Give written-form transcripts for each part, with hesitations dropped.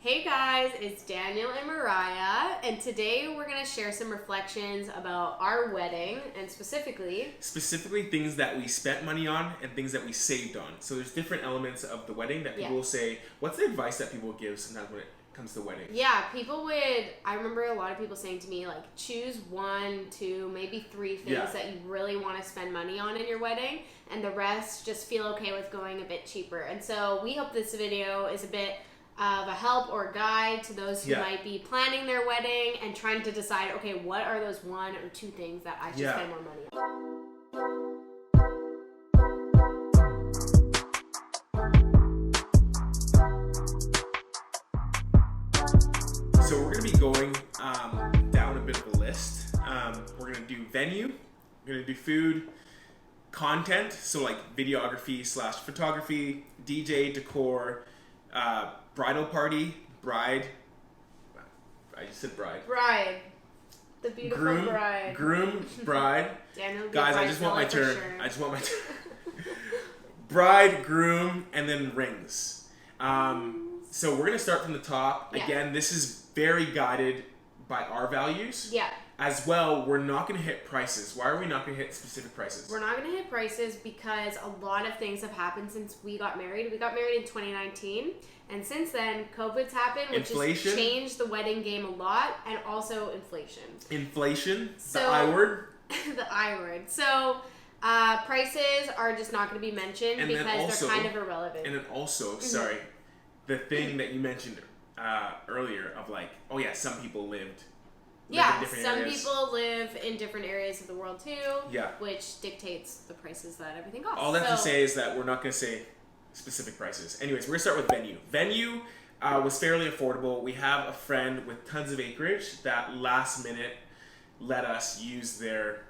Hey guys, it's Daniel and Mariah, and today we're going to share some reflections about our wedding, and specifically things that we spent money on and things that we saved on. So there's different elements of the wedding that people will say. What's the advice that people give sometimes when it comes to wedding? Yeah, I remember a lot of people saying to me, like, choose 1, 2, maybe 3 things that you really want to spend money on in your wedding, and the rest just feel okay with going a bit cheaper. And so we hope this video is a bit of a help or guide to those who might be planning their wedding and trying to decide, okay, what are those 1 or 2 things that I should spend more money on? So we're going to be going down a bit of a list. We're going to do venue, we're going to do food, content, so like videography / photography, DJ, decor, bridal party, bride. I just said bride. Bride. The beautiful bride. Groom, bride. Daniel, guys, I just want my turn. I just want my turn. Bride, groom, and then rings. So we're going to start from the top. Yeah. Again, this is very guided by our values. Yeah. As well, we're not going to hit prices. Why are we not going to hit specific prices? We're not going to hit prices because a lot of things have happened since we got married. We got married in 2019, and since then, COVID's happened, which has changed the wedding game a lot, and also inflation. Inflation, the I word. The I word. So, prices are just not going to be mentioned and because they're kind of irrelevant. And then also, sorry, the thing that you mentioned earlier of like, oh yeah, some people live some people live in different areas of the world too, which dictates the prices that everything costs. All that to say is that we're not going to say specific prices. Anyways, we're going to start with venue. Venue was fairly affordable. We have a friend with tons of acreage that last minute let us use their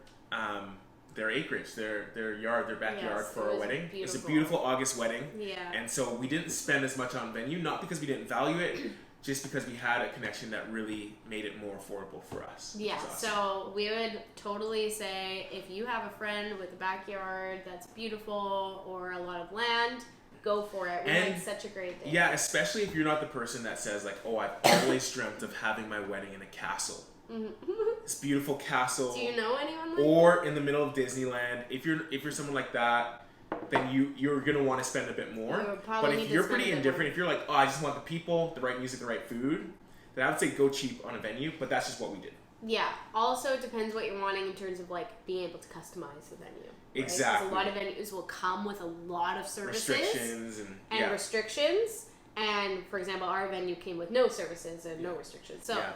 acreage, their yard, their backyard for our wedding. It's a beautiful August wedding. Yeah. And so we didn't spend as much on venue, not because we didn't value it, just because we had a connection that really made it more affordable for us. Yeah, awesome. So we would totally say if you have a friend with a backyard that's beautiful or a lot of land, go for it. We had such a great day. Yeah, especially if you're not the person that says like, oh, I've always dreamt of having my wedding in a castle. This beautiful castle. Do you know anyone like or in the middle of Disneyland. If you're someone like that, then you're gonna want to spend a bit more. But if you're pretty indifferent, if you're like, oh, I just want the people, the right music, the right food, then I would say go cheap on a venue. But that's just what we did. Yeah. Also, it depends what you're wanting in terms of like being able to customize the venue. Right? Exactly. Because a lot of venues will come with a lot of services, restrictions. And for example, our venue came with no services and no restrictions. So. Yeah.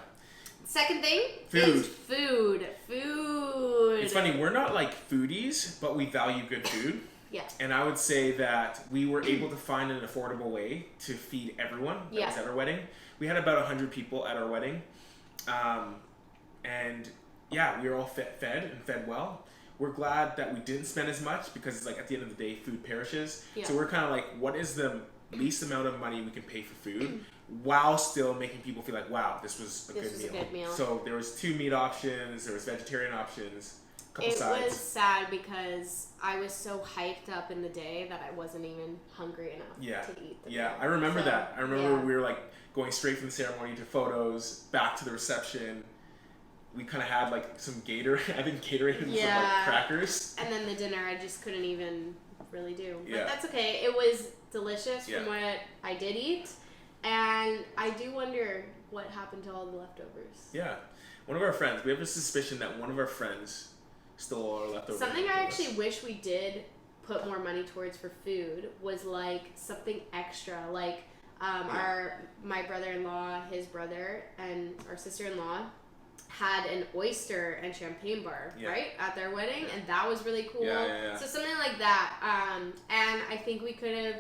Second thing is food. It's funny, we're not like foodies, but we value good food. Yeah. And I would say that we were able to find an affordable way to feed everyone that was at our wedding. We had about 100 people at our wedding. And we were all fed and fed well. We're glad that we didn't spend as much because it's like at the end of the day, food perishes. Yeah. So we're kind of like, what is the least amount of money we can pay for food while still making people feel like, wow, this was a good meal. So there was 2 meat options, there was vegetarian options. It was sad because I was so hyped up in the day that I wasn't even hungry enough to eat. I remember that. I remember we were like going straight from the ceremony to photos, back to the reception. We kind of had like some Gatorade, I think Gatorade and some like crackers. And then the dinner I just couldn't even really do. But that's okay. It was delicious from what I did eat. And I do wonder what happened to all the leftovers. Yeah. One of our friends, we have a suspicion that one of our friends stole all our leftovers. Something I actually wish we did put more money towards for food was like something extra, like my brother-in-law, his brother, and our sister-in-law had an oyster and champagne bar right at their wedding, and that was really cool. So something like that. And I think we could have.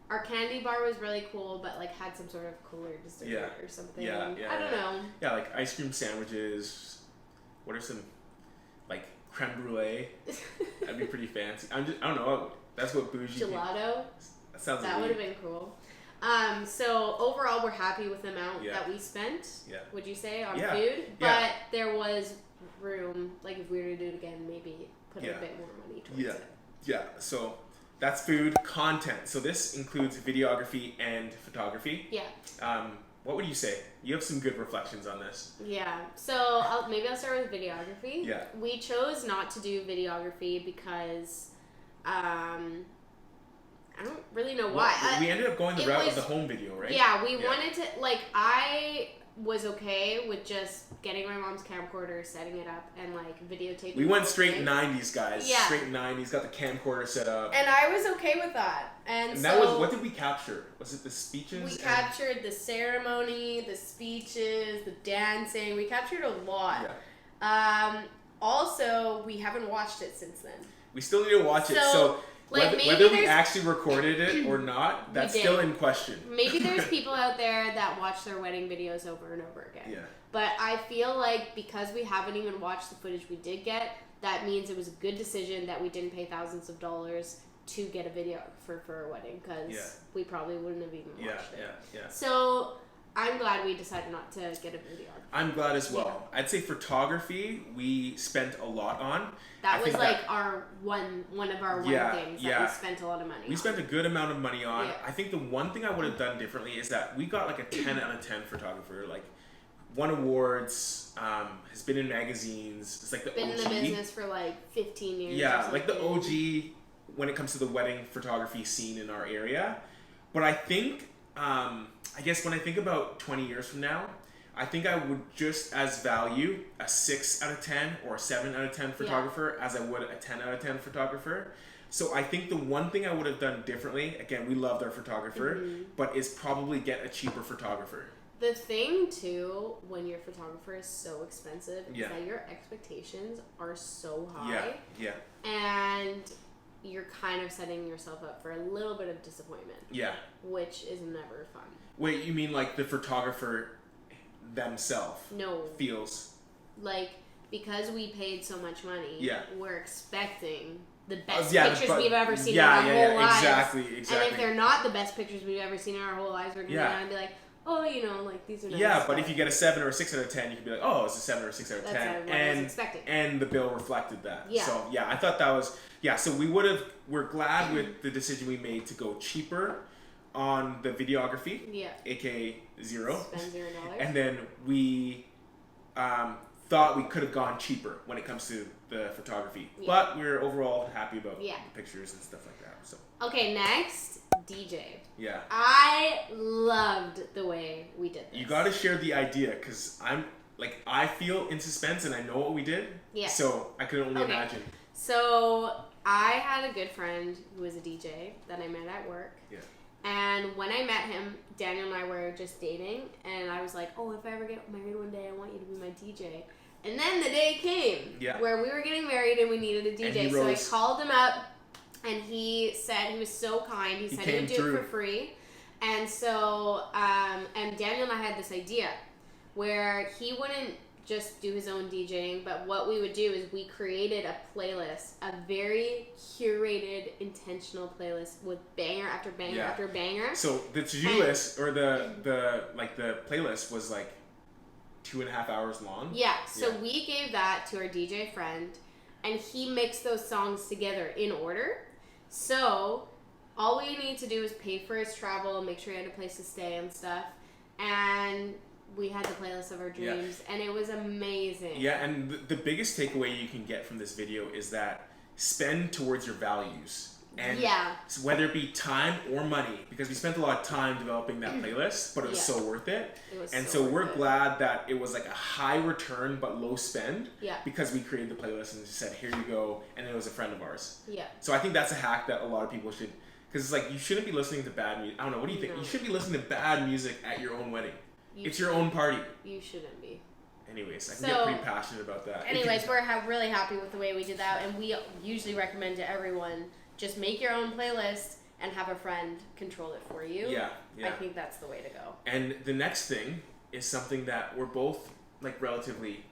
Our candy bar was really cool, but like had some sort of cooler dessert or something. I don't know. Yeah, like ice cream sandwiches. What are some like creme brulee? That'd be pretty fancy. I don't know. That's what bougie. Gelato. That would have been cool. So overall, we're happy with the amount that we spent. Yeah. Would you say on food? But there was room. Like if we were to do it again, maybe put a bit more money towards it. Yeah. So That's food content. So this includes videography and photography. Yeah. what would you say? You have some good reflections on this. Yeah. So maybe I'll start with videography. Yeah. We chose not to do videography because I don't really know why. Well, we ended up going the route of the home video, right? Yeah, we wanted to, like, I was okay with just getting my mom's camcorder, setting it up, and, like, videotaping. We went straight 90s, guys. Yeah. Straight 90s, got the camcorder set up. And I was okay with that. And so that was, what did we capture? Was it the speeches? We captured the ceremony, the speeches, the dancing. We captured a lot. Yeah. Also, we haven't watched it since then. We still need to watch it. So like, whether we actually recorded it or not, that's still in question. Maybe there's people out there that watch their wedding videos over and over again. Yeah. But I feel like because we haven't even watched the footage we did get, that means it was a good decision that we didn't pay thousands of dollars to get a videographer for a wedding, because we probably wouldn't have even watched it. Yeah. So I'm glad we decided not to get a videographer. I'm glad as well. Yeah. I'd say photography we spent a lot on. That was like our one of our things that we spent a lot of money on. We spent a good amount of money on. Yeah. I think the one thing I would have done differently is that we got like a 10 out of 10 photographer. Like, won awards, has been in magazines. It's like the been OG. in the business for like 15 years. Yeah, like the OG when it comes to the wedding photography scene in our area. But I think, I guess when I think about 20 years from now, I think I would just as value a 6 out of 10 or a 7 out of 10 photographer as I would a 10 out of 10 photographer. So I think the one thing I would have done differently, again, we loved our photographer, but is probably get a cheaper photographer. The thing too, when your photographer is so expensive, is that your expectations are so high. Yeah. And you're kind of setting yourself up for a little bit of disappointment. Yeah. Which is never fun. Wait, you mean like the photographer themselves? No. Feels. Like, because we paid so much money, we're expecting the best pictures we've ever seen in our whole lives. Exactly. And if they're not the best pictures we've ever seen in our whole lives, we're going to go down and be like, oh, you know, like, these are nice. Yeah, but if you get a 7 or a 6 out of 10, you can be like, oh, it's a 7 or a 6 out of 10. That's what I was expecting. And the bill reflected that. Yeah. So, yeah, I thought that was, so we're glad with the decision we made to go cheaper on the videography. Yeah. AKA zero. Spend $0. And then we thought we could have gone cheaper when it comes to the photography. Yeah. But we're overall happy about the pictures and stuff like that. So. Okay, next, DJ. Yeah. I loved the way we did this. You got to share the idea, because I feel in suspense and I know what we did. Yeah. So I could only imagine. So I had a good friend who was a DJ that I met at work. Yeah. And when I met him, Daniel and I were just dating, and I was like, oh, if I ever get married one day, I want you to be my DJ. And then the day came where we were getting married and we needed a DJ. So I called him up, and he said, he was so kind, he said he would do it for free. And so, and Daniel and I had this idea where he wouldn't just do his own DJing, but what we would do is we created a playlist, a very curated, intentional playlist with banger after banger after banger. So the to-do list, or the playlist was like 2.5 hours long. Yeah, so we gave that to our DJ friend, and he mixed those songs together in order. So all we need to do is pay for his travel, make sure he had a place to stay and stuff, and we had the playlist of our dreams, and it was amazing. Yeah, and the biggest takeaway you can get from this video is that spend towards your values. And whether it be time or money, because we spent a lot of time developing that playlist, but it was so worth it. So we're glad that it was like a high return but low spend, because we created the playlist and just said, here you go, and it was a friend of ours. Yeah. So I think that's a hack that a lot of people should, because it's like, you shouldn't be listening to bad music. I don't know, what do you think? No. You should be listening to bad music at your own wedding. It's your own party. You shouldn't be. Anyways, I can get pretty passionate about that. Anyways, we're really happy with the way we did that, and we usually recommend to everyone, just make your own playlist and have a friend control it for you. Yeah. I think that's the way to go. And the next thing is something that we're both relatively,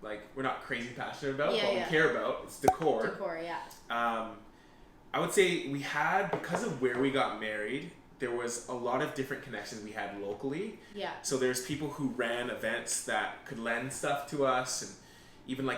we're not crazy passionate about, but we care about. It's decor. Decor, yeah. I would say we had, because of where we got married, there was a lot of different connections we had locally. Yeah. So there's people who ran events that could lend stuff to us, and even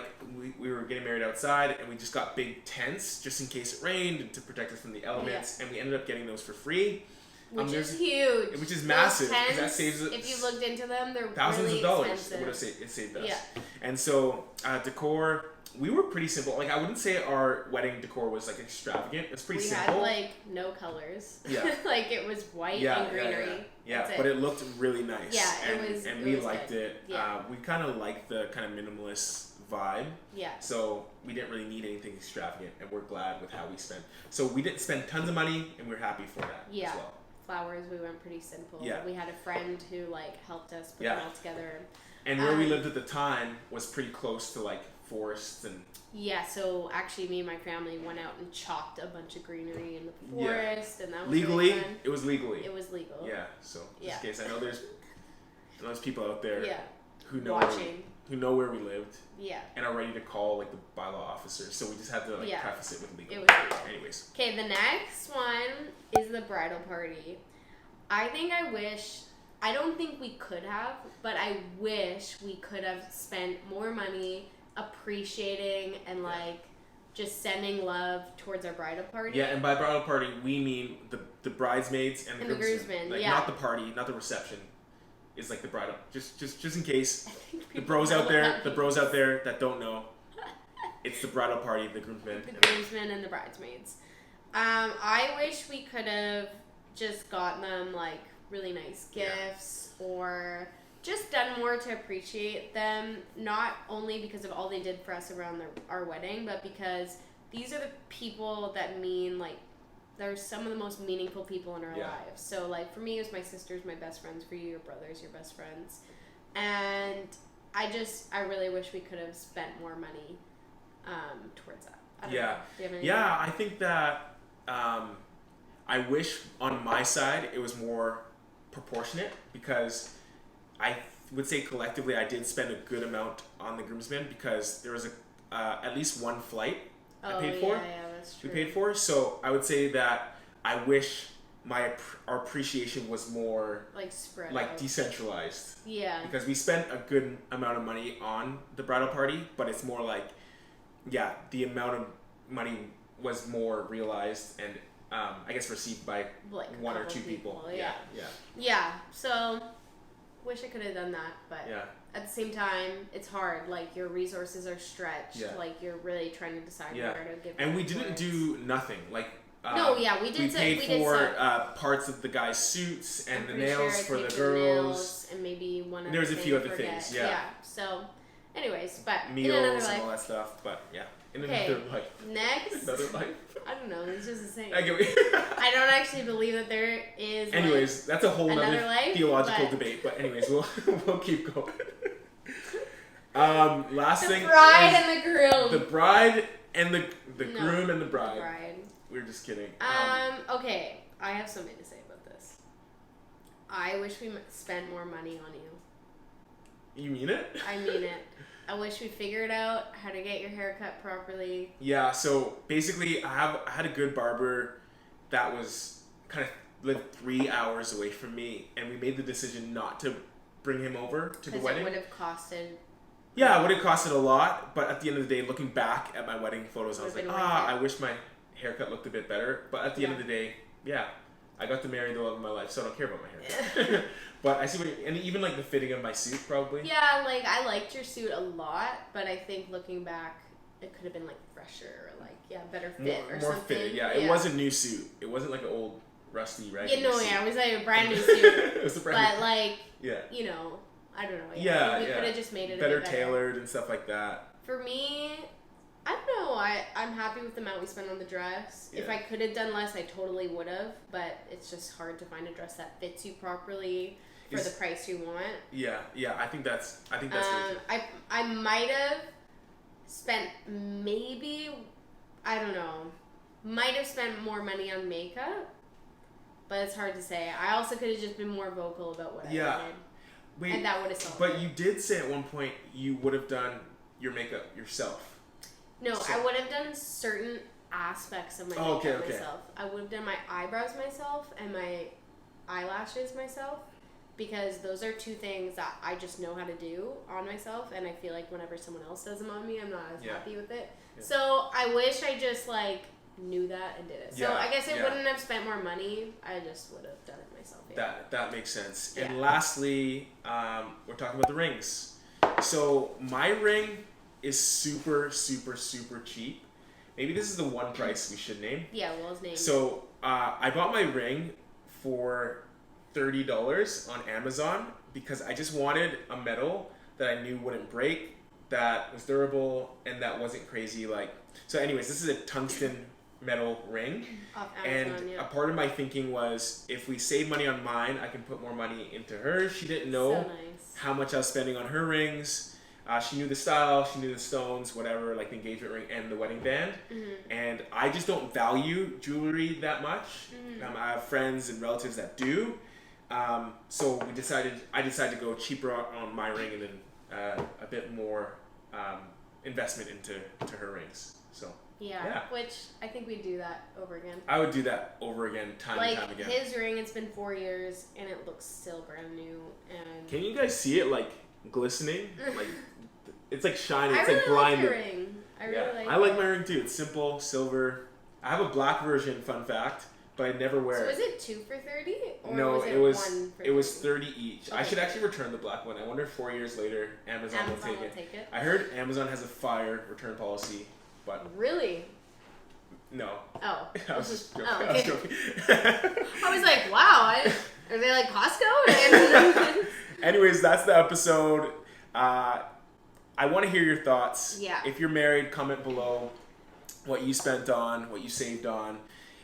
we were getting married outside, and we just got big tents just in case it rained and to protect us from the elements, and we ended up getting those for free. Which There's- is huge. which is Those massive, 'cause tents, that saves us if you looked into them, they're thousands really of dollars. expensive. It would have saved us. Yeah. And so decor, we were pretty simple. Like I wouldn't say our wedding decor was like extravagant. It's pretty We simple. had like no colors. Yeah. Like it was white Yeah, and greenery. Yeah, That's but it looked really nice. Yeah, it and, was- and it we was liked good. it. Yeah. We kind of liked the kind of minimalist vibe. Yeah. So we didn't really need anything extravagant, and we're glad with how we spent. So we didn't spend tons of money, and we're happy for that Yeah. as well. Flowers, we went pretty simple. Yeah. We had a friend who like helped us put Yeah. it all together. And where we lived at the time was pretty close to like forests and Yeah, so actually me and my family went out and chopped a bunch of greenery in the Yeah. forest, and that was legally. really fun. It was legally. It was legal. Yeah. So just Yeah. in case, I know there's people out there Yeah. who know Watching. where we lived Yeah. and are ready to call like the bylaw officer. So we just had to like Yeah. preface it with legal. It was legal. Anyways. Okay, the next one is the bridal party. I don't think we could have, but I wish we could have spent more money appreciating and like just sending love towards our bridal party. Yeah, and by bridal party we mean the bridesmaids and the groomsmen. Like yeah. not the party, not the reception. Is like the bridal. Just in case I think the people bros know out what there, that the means. bros out there that don't know, it's the bridal party, the groomsmen. The groomsmen and the bridesmaids. I wish we could have just gotten them like really nice gifts or just done more to appreciate them, not only because of all they did for us around our wedding, but because these are the people that mean like they're some of the most meaningful people in our Yeah. lives. So like for me it was my sisters, my best friends. For you, your brothers, your best friends. And I really wish we could have spent more money towards that. I don't Yeah. know. Do you have any Yeah, I think that I wish on my side it was more proportionate because I would say collectively I did spend a good amount on the groomsmen because there was at least one flight I paid for. Yeah, that's true. We paid for. So I would say that I wish our appreciation was more like spread like out. decentralized Yeah. because we spent a good amount of money on the bridal party, but it's more like the amount of money was more realized and I guess received by Like a one or couple two people. Yeah. Yeah. Yeah. So wish I could have done that, but Yeah. at the same time, it's hard. Like your resources are stretched. Yeah. Like you're really trying to decide Yeah. where to give. And we money didn't towards. do nothing. Like No, yeah, we did. we some- paid we did for some. parts of the guys' suits and I'm the pretty sure nails I for paid the for nails girls, and maybe one other There was a thing few I other forget. things, yeah. So, anyways, but in another meals life. and all that stuff. But yeah, in Okay. another life. Next, Another life. I don't know. It's just the same. I get what I don't actually believe that there is. Anyways, that's a whole another nother life, theological but- debate. But anyways, we'll keep going. Last the thing. bride is and the groom. the bride and the No, groom and the The bride. bride. We're just kidding. Okay, I have something to say about this. I wish we spent more money on you. You mean it? I mean it. I wish we figured out how to get your hair cut properly. Yeah. So basically, I had a good barber that was kind of lived 3 hours away from me, and we made the decision not to bring him over to the Because it wedding. would have costed. Yeah, it would have costed a lot, but at the end of the day, looking back at my wedding photos, I was like, Would've been worth it. I wish my haircut looked a bit better. But at the end of the day, yeah, I got to marry the love of my life, so I don't care about my haircut. But I see what and even like the fitting of my suit, probably. Yeah, like I liked your suit a lot, but I think looking back, it could have been like fresher or like better fit or More something. fitted, yeah. It was a new suit. It wasn't like an old rusty raggedy Yeah, no, suit. yeah, it was like a brand new suit, It was a brand but like yeah. you know, I don't know. Yeah, we yeah. could have just made it Better a bit better. tailored and stuff like that. For me, I don't know. I'm happy with the amount we spent on the dress. If Yeah. I could have done less, I totally would have. But it's just hard to find a dress that fits you properly for the price you want. Yeah, I think that's good. I might have spent maybe, I don't know, might have spent more money on makeup. But it's hard to say. I also could have just been more vocal about what I wanted. Wait, And that would have solved but it. you did say at one point you would have done your makeup yourself. No, So- I would have done certain aspects of my Oh, makeup okay. myself. I would have done my eyebrows myself and my eyelashes myself because those are two things that I just know how to do on myself, and I feel like whenever someone else does them on me, I'm not as Yeah. happy with it. Yeah. So I wish I just like knew that and did it. So Yeah, I guess I yeah. wouldn't have spent more money. I just would have done it myself. Yeah. That makes sense. Yeah. And lastly, we're talking about the rings. So my ring is super, super, super cheap. Maybe this is the one price we should name. Yeah, Will's name. So I bought my ring for $30 on Amazon because I just wanted a metal that I knew wouldn't break, that was durable, and that wasn't crazy. So anyways, this is a tungsten metal ring. Off Amazon, And yeah. a part of my thinking was, if we save money on mine, I can put more money into hers. She didn't know So nice. how much I was spending on her rings. She knew the style, she knew the stones, whatever, like the engagement ring and the wedding band. Mm-hmm. And I just don't value jewelry that much. Mm-hmm. I have friends and relatives that do. So I decided to go cheaper on my ring and then a bit more investment into her rings. So Yeah, which I think we do that over again. I would do that over again, time and time Like again. his ring, it's been 4 years and it looks still brand new. And Can you guys see it like glistening? Like it's like shining. I It's really like like blinded. your ring. I really like. I like my ring too. It's simple, silver. I have a black version, fun fact, but I never wear So it. is it 2 for 30? Or No, was it was 1 for it was 30? 30 each. I Okay. should actually return the black one. I wonder if 4 years later Amazon will Amazon take will it. take it. I heard Amazon has a fire return policy, but Really? no. Oh. I was just joking. Oh, I was okay. joking. I was like, wow. Are they like Costco? Anyways, that's the episode. I want to hear your thoughts. Yeah. If you're married, comment below what you spent on, what you saved on.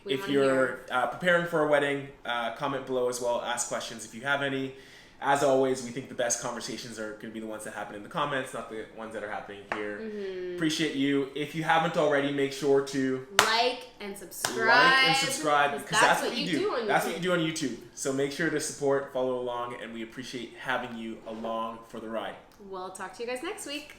We If wanna you're hear. preparing for a wedding, comment below as well. Ask questions if you have any. As always, we think the best conversations are going to be the ones that happen in the comments, not the ones that are happening here. Mm-hmm. Appreciate you. If you haven't already, make sure to Like and subscribe. because that's what you do. on That's YouTube. what you do on YouTube. So make sure to support, follow along, and we appreciate having you along for the ride. We'll talk to you guys next week.